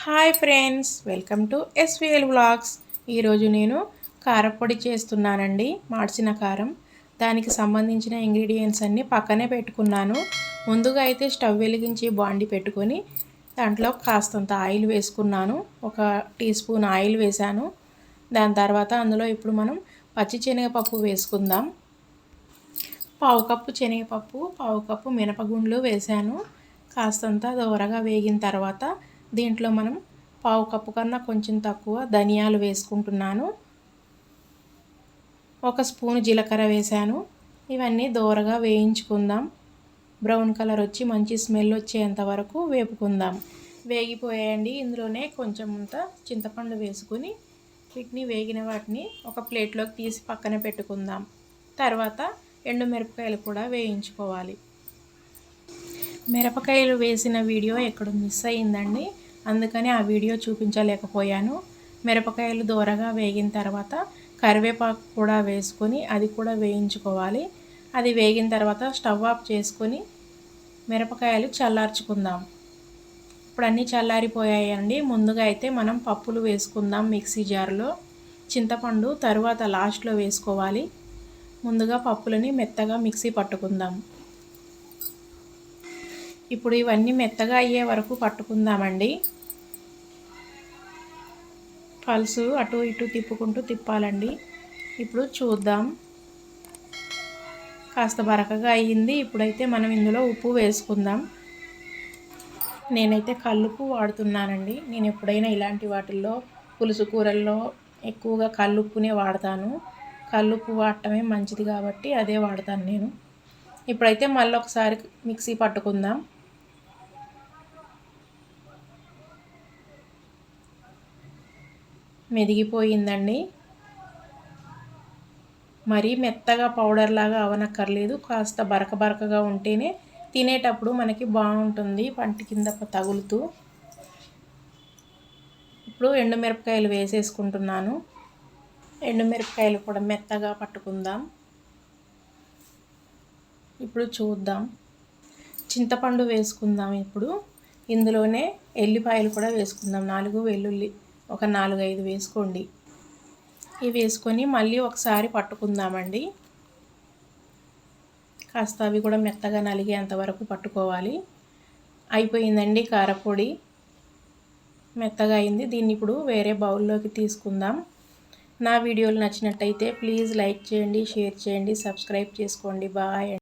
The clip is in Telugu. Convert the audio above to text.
Hi friends, welcome to SVL vlogs. ఈరోజు నేను కారపొడి చేస్తున్నానండి. మార్చిన కారం. దానికి సంబంధించిన ఇంగ్రీడియంట్స్ అన్నీ పక్కనే పెట్టుకున్నాను. ముందుగా అయితే స్టవ్ వెలిగించి బాండి పెట్టుకొని దాంట్లో కాస్తంత ఆయిల్ వేసుకున్నాను. 1 టీ స్పూన్ ఆయిల్ వేసాను. దాని తర్వాత అందులో ఇప్పుడు మనం పచ్చి శనగపప్పు వేసుకుందాం. 1/2 కప్పు శనగపప్పు, 1/2 కప్పు మినపగుండ్లు వేసాను. కాస్తంత దోరగా వేగిన తర్వాత దీంట్లో మనం 1/2 కప్పు కన్నా కొంచెం తక్కువ ధనియాలు వేసుకుంటున్నాను. 1 స్పూన్ జీలకర్ర వేసాను. ఇవన్నీ దోరగా వేయించుకుందాం. బ్రౌన్ కలర్ వచ్చి మంచి స్మెల్ వచ్చేంత వరకు వేపుకుందాం. వేగిపోయాయండి. ఇందులోనే కొంచెం అంత చింతపండు వేసుకుని వీటిని వేగిన వాటిని ఒక ప్లేట్లోకి తీసి పక్కన పెట్టుకుందాం. తర్వాత ఎండుమిరపకాయలు కూడా వేయించుకోవాలి. మిరపకాయలు వేసిన వీడియో ఎక్కడ మిస్ అయిందండి, అందుకని ఆ వీడియో చూపించలేకపోయాను. మిరపకాయలు దోరగా వేగిన తర్వాత కరివేపాకు కూడా వేసుకొని అది కూడా వేయించుకోవాలి. అది వేగిన తర్వాత స్టవ్ ఆఫ్ చేసుకొని మిరపకాయలు చల్లార్చుకుందాం. ఇప్పుడు అన్నీ చల్లారిపోయాయండి. ముందుగా అయితే మనం పప్పులు వేసుకుందాం. మిక్సీ జార్లో చింతపండు తర్వాత లాస్ట్లో వేసుకోవాలి. ముందుగా పప్పులని మెత్తగా మిక్సీ పట్టుకుందాం. ఇప్పుడు ఇవన్నీ మెత్తగా అయ్యే వరకు పట్టుకుందామండి. పల్సు అటు ఇటు తిప్పాలండి. ఇప్పుడు చూద్దాం. కాస్త బరకగా అయ్యింది. ఇప్పుడైతే మనం ఇందులో ఉప్పు వేసుకుందాం. నేనైతే కల్లుప్పు వాడుతున్నానండి. నేను ఎప్పుడైనా ఇలాంటి వాటిల్లో పులుసు కూరల్లో ఎక్కువగా కల్లుప్పునే వాడతాను. కల్లుప్పు వాడటమే మంచిది కాబట్టి అదే వాడతాను నేను. ఇప్పుడైతే మళ్ళీ ఒకసారి మిక్సీ పట్టుకుందాం. మెదిగిపోయిందండి. మరీ మెత్తగా పౌడర్ లాగా అవనక్కర్లేదు. కాస్త బరకగా ఉంటేనే తినేటప్పుడు మనకి బాగుంటుంది, పంటి కింద తగులుతూ. ఇప్పుడు ఎండుమిరపకాయలు వేసేసుకుంటున్నాను. ఎండుమిరపకాయలు కూడా మెత్తగా పట్టుకుందాం. ఇప్పుడు చూద్దాం. చింతపండు వేసుకుందాం. ఇప్పుడు ఇందులోనే ఎల్లిపాయలు కూడా వేసుకుందాం. 4 వెల్లుల్లి, ఒక 4-5 వేసుకోండి. ఇవి వేసుకొని మళ్ళీ ఒకసారి పట్టుకుందామండి. కాస్త అవి కూడా మెత్తగా నలిగేంత వరకు పట్టుకోవాలి. అయిపోయిందండి కారపొడి. మెత్తగా అయింది. దీన్ని ఇప్పుడు వేరే బౌల్లోకి తీసుకుందాం. నా వీడియోలు నచ్చినట్టయితే ప్లీజ్ లైక్ చేయండి, షేర్ చేయండి, సబ్స్క్రైబ్ చేసుకోండి. బాయ్.